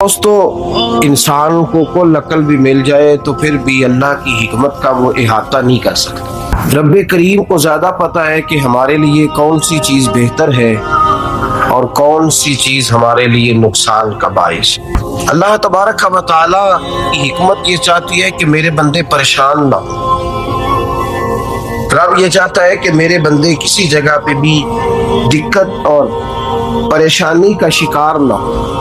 दोस्तों, इंसान को कुल अक्ल भी मिल जाए तो फिर भी अल्लाह की हिकमत का वो इहाता नहीं कर सकता। रब्बे करीम को ज़्यादा पता है कि हमारे लिए कौन सी चीज़ बेहतर है और कौन सी चीज़ हमारे लिए नुकसान का बाइस। अल्लाह तबारक व तआला की हिकमत ये चाहती है कि मेरे बंदे परेशान ना हो। रब ये चाहता है कि मेरे बंदे किसी जगह पे भी दिक्कत और परेशानी का शिकार ना हो।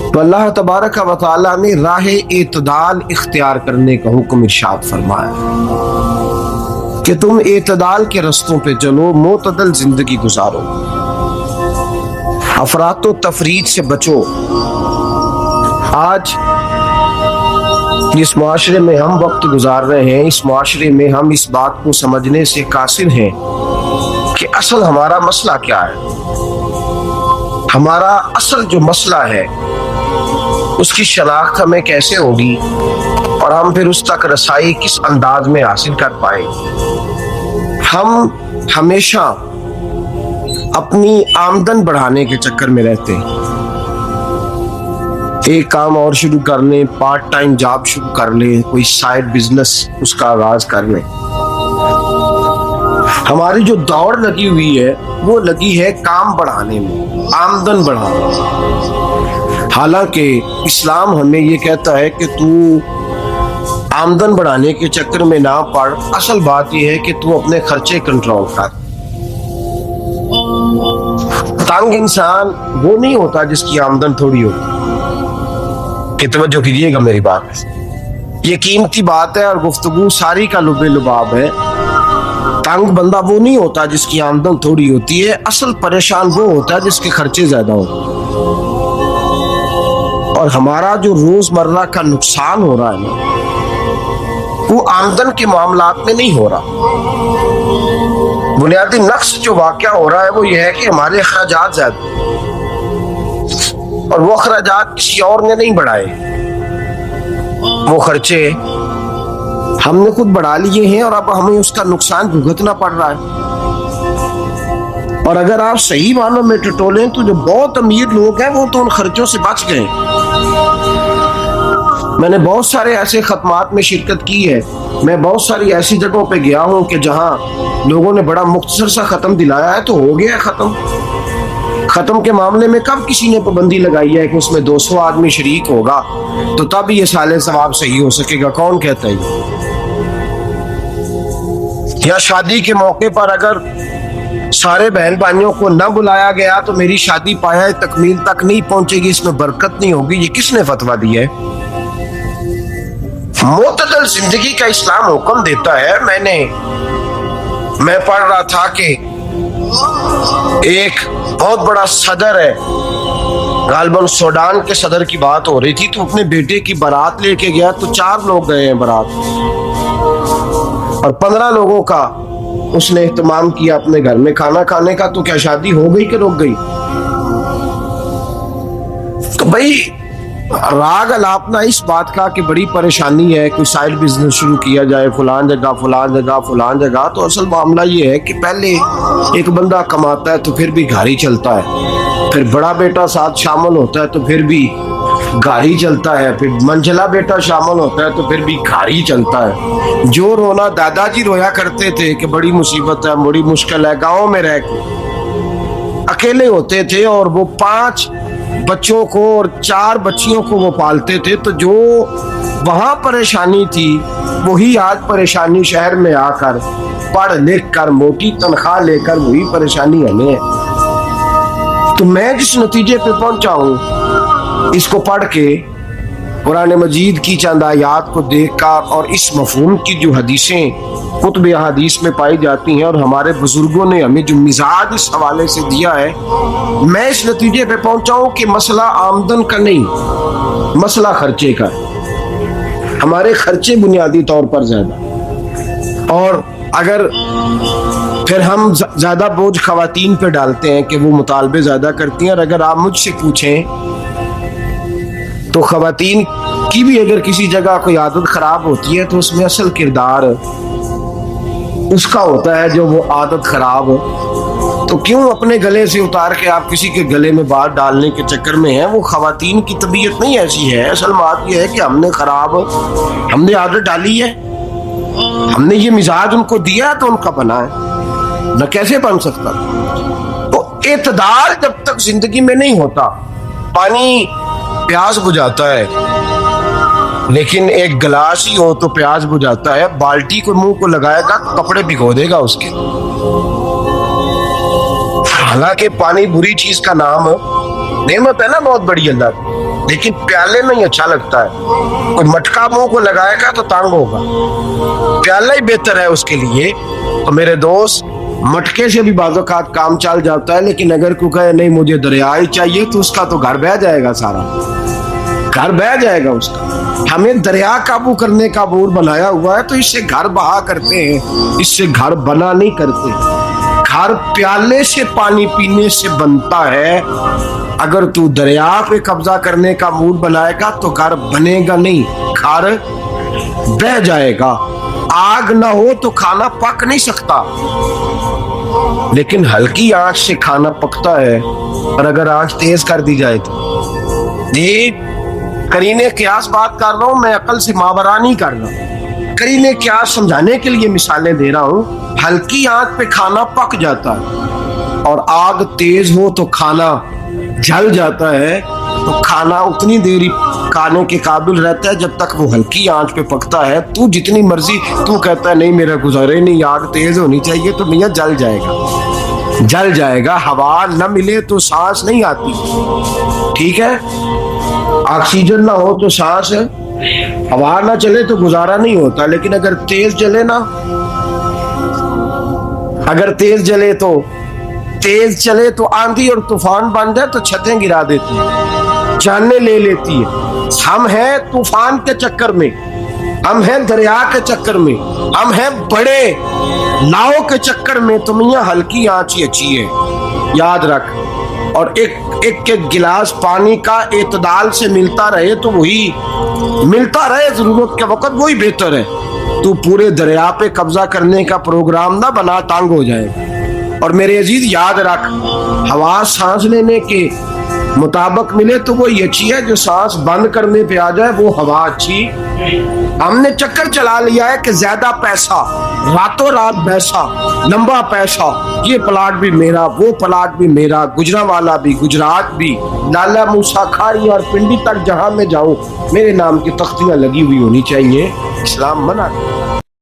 तो अल्लाह तबारक व तआला ने राह एतदाल इख्तियार करने का हुक्म इरशाद फरमाया कि तुम एतदाल के रस्तों पे चलो, मोतदल जिंदगी गुजारो, अफरातो तफरीद से बचो। आज जिस माशरे में हम वक्त गुजार रहे हैं, इस माशरे में हम इस बात को समझने से कासिर हैं कि असल हमारा मसला क्या है। हमारा असल जो मसला है उसकी शनाख्त हमें कैसे होगी और हम फिर उस तक रसाई किस अंदाज में हासिल कर पाएंगे। हम हमेशा अपनी आमदन बढ़ाने के चक्कर में रहते हैं। एक काम और शुरू कर लें, पार्ट टाइम जॉब शुरू कर लें, कोई साइड बिजनेस उसका आगाज कर लें। हमारी जो दौड़ लगी हुई है वो लगी है काम बढ़ाने में, आमदन बढ़ाने में। हालांकि इस्लाम हमें ये कहता है कि तू आमदन बढ़ाने के चक्कर में ना पड़, असल बात यह है कि तू अपने खर्चे कंट्रोल कर। तंग इंसान वो नहीं होता जिसकी आमदन थोड़ी होती। तवज्जो कीजिएगा मेरी बात, ये कीमती बात है और गुफ्तगू सारी का लुबे लुबाब है। तंग बंदा वो नहीं होता जिसकी आमदन थोड़ी होती है, असल परेशान वो होता है जिसके खर्चे ज्यादा होते हैं। और हमारा जो रोजमर्रा का नुकसान हो रहा है ना, वो आमदन के मामलात में नहीं हो रहा। बुनियादी नक्स जो वाक़या हो रहा है वो ये है कि हमारे अखराजात ज्यादा, और वो अखराजात किसी और ने नहीं बढ़ाए। वो खर्चे हमने खुद बढ़ा लिए हैं और अब हमें उसका नुकसान भुगतना पड़ रहा है। और अगर आप सही मानों में टटोलें तो जो बहुत अमीर लोग हैं वो तो उन खर्चों से बच गए। मैंने बहुत सारे ऐसे खत्मात में शिरकत की है। मैं बहुत सारी ऐसी जगहों पे गया हूँ कि जहाँ लोगों ने बड़ा मुख्तसर सा खत्म दिलाया है तो हो गया खत्म। खत्म के मामले में कब किसी ने पाबंदी लगाई है कि उसमें 200 आदमी शरीक होगा तो तब ये साले सवाब सही हो सकेगा? कौन कहता है? या शादी के मौके पर अगर सारे बहन भाइयों को न बुलाया गया तो मेरी शादी पाया तकमील तक नहीं पहुंचेगी, इसमें बरकत नहीं होगी। ये किसने फतवा दिया है? मोतदल जिंदगी का इस्लाम हुक्म देता है। मैं पढ़ रहा था कि एक बहुत बड़ा सदर है, गालिबन सूडान के सदर की बात हो रही थी, तो अपने बेटे की बारात लेके गया तो 4 लोग गए हैं बारात, और 15 लोगों का उसने एहतमाम किया अपने घर में खाना खाने का। तो क्या शादी हो गई कि रुक गई? तो भाई राग अलापना इस बात का कि बड़ी परेशानी है, कोई साइड बिजनेस शुरू किया जाए फलान जगह फलान जगह फलान जगह। तो असल मामला ये है कि पहले एक बंदा कमाता है तो फिर भी घर ही चलता है, फिर बड़ा बेटा साथ शामिल होता है तो फिर भी घर ही चलता है, फिर मंझला बेटा शामिल होता है तो फिर भी घर ही चलता है। जो रोना दादाजी रोया करते थे कि बड़ी मुसीबत है, बड़ी मुश्किल है, गाँव में रह के अकेले होते थे और वो 5 बच्चों को और 4 बच्चियों को वो पालते थे। तो जो वहां परेशानी थी वही आज परेशानी शहर में आकर पढ़ लिख कर मोटी तनख्वाह लेकर वही परेशानी हमें है। तो मैं जिस नतीजे पे पहुंचा हूं इसको पढ़ के, कुरान मजीद की चंद आयात को देखकर और इस मफहूम की जो हदीसें कुतुब हदीस में पाई जाती हैं और हमारे बुजुर्गों ने हमें जो मिजाज इस हवाले से दिया है, मैं इस नतीजे पे पहुंचा हूं कि मसला आमदन का नहीं, मसला खर्चे का। हमारे खर्चे बुनियादी तौर पर ज्यादा, और अगर फिर हम ज्यादा बोझ खवातीन पे डालते हैं कि वो मुतालबे ज्यादा करती हैं। और अगर आप मुझसे पूछें तो खवातीन की भी अगर किसी जगह कोई आदत खराब होती है तो उसमें असल किरदार उसका होता है जो वो आदत खराब تو کیوں اپنے گلے سے اتار کے آپ کسی کے گلے میں بات ڈالنے کے چکر میں ہیں؟ وہ خواتین کی طبیعت نہیں ایسی ہے. اصل بات یہ ہے کہ ہم نے عادت ڈالی ہے, ہم نے یہ مزاج ان کو دیا تو ان کا بنا ہے, نہ کیسے بن سکتا. تو اعتدال جب تک زندگی میں نہیں ہوتا, پانی پیاس بجھاتا ہے لیکن ایک گلاس ہی ہو تو پیاس بجھاتا ہے. بالٹی کو منہ کو لگائے گا, کپڑے بھگو دے گا اس کے. حالانکہ پانی بری چیز کا نام نعمت ہے نا بہت بڑی اللہ کی, لیکن پیالے میں ہی اچھا لگتا ہے. کوئی مٹکا منہ کو لگائے گا تو تانگ ہوگا, پیالہ ہی بہتر ہے اس کے لیے. تو میرے دوست, مٹکے سے بھی بعض اوقات کام چل جاتا ہے, لیکن اگر کوئی کہے نہیں مجھے دریا ہی چاہیے تو اس کا تو گھر بہ جائے گا, سارا گھر بہ جائے گا اس کا. ہمیں دریا قابو کرنے کا بور بنایا ہوا ہے تو اس سے گھر بہا کرتے ہیں, اس سے گھر بنا نہیں کرتے. گھر پیالے سے پانی پینے سے بنتا ہے. اگر تو دریا پہ قبضہ کرنے کا موڈ بنائے گا تو گھر بنے گا نہیں, گھر بہ جائے گا. آگ نہ ہو تو کھانا پک نہیں سکتا, لیکن ہلکی آنچ سے کھانا پکتا ہے. اور اگر آنچ تیز کر دی جائے تو جی قرینے قیاس بات کر رہا ہوں, میں عقل سے ماورا نہیں کر رہا. قرینے قیاس سمجھانے کے لیے مثالیں دے رہا ہوں. ہلکی آنچ پہ کھانا پک جاتا ہے, اور آگ تیز ہو تو کھانا جل جاتا ہے. تو کھانا اتنی دیر کھانے کے قابل رہتا ہے جب تک وہ ہلکی آنچ پہ پکتا ہے. تو جتنی مرضی تو کہتا ہے نہیں میرا گزارے نہیں, آگ تیز ہونی چاہیے, تو میاں جل جائے گا, جل جائے گا. ہوا نہ ملے تو سانس نہیں آتی, ٹھیک ہے. آکسیجن نہ ہو تو سانس, ہوا نہ چلے تو گزارا نہیں ہوتا. لیکن اگر تیز جلے نا, اگر تیز جلے تو تیز چلے تو آندھی اور طوفان بن جائے تو چھتیں گرا دیتی ہے, جانیں لے لیتی ہے. ہم ہیں طوفان کے چکر میں, ہم ہیں دریا کے چکر میں, ہم ہیں بڑے ناؤ کے چکر میں. تو میاں ہلکی آنچ ہی اچھی ہے, یاد رکھ. اور ایک گلاس پانی کا اعتدال سے ملتا رہے تو وہی ملتا رہے, ضرورت کے وقت وہی بہتر ہے. تو پورے دریا پہ قبضہ کرنے کا پروگرام نہ بنا, تانگ ہو جائے. اور میرے عزیز یاد رکھ, ہوا سانس لینے کے مطابق ملے تو وہی اچھی ہے, جو سانس بند کرنے پہ آ جائے وہ ہوا اچھی. ہم نے چکر چلا لیا ہے کہ زیادہ پیسہ, راتوں رات پیسہ, لمبا پیسہ, یہ پلاٹ بھی میرا, وہ پلاٹ بھی میرا, گجرانوالا بھی, گجرات بھی, لالا موسیٰ کھائی اور پنڈی تک جہاں میں جاؤں میرے نام کی تختیاں لگی ہوئی ہونی چاہیے. اسلام منع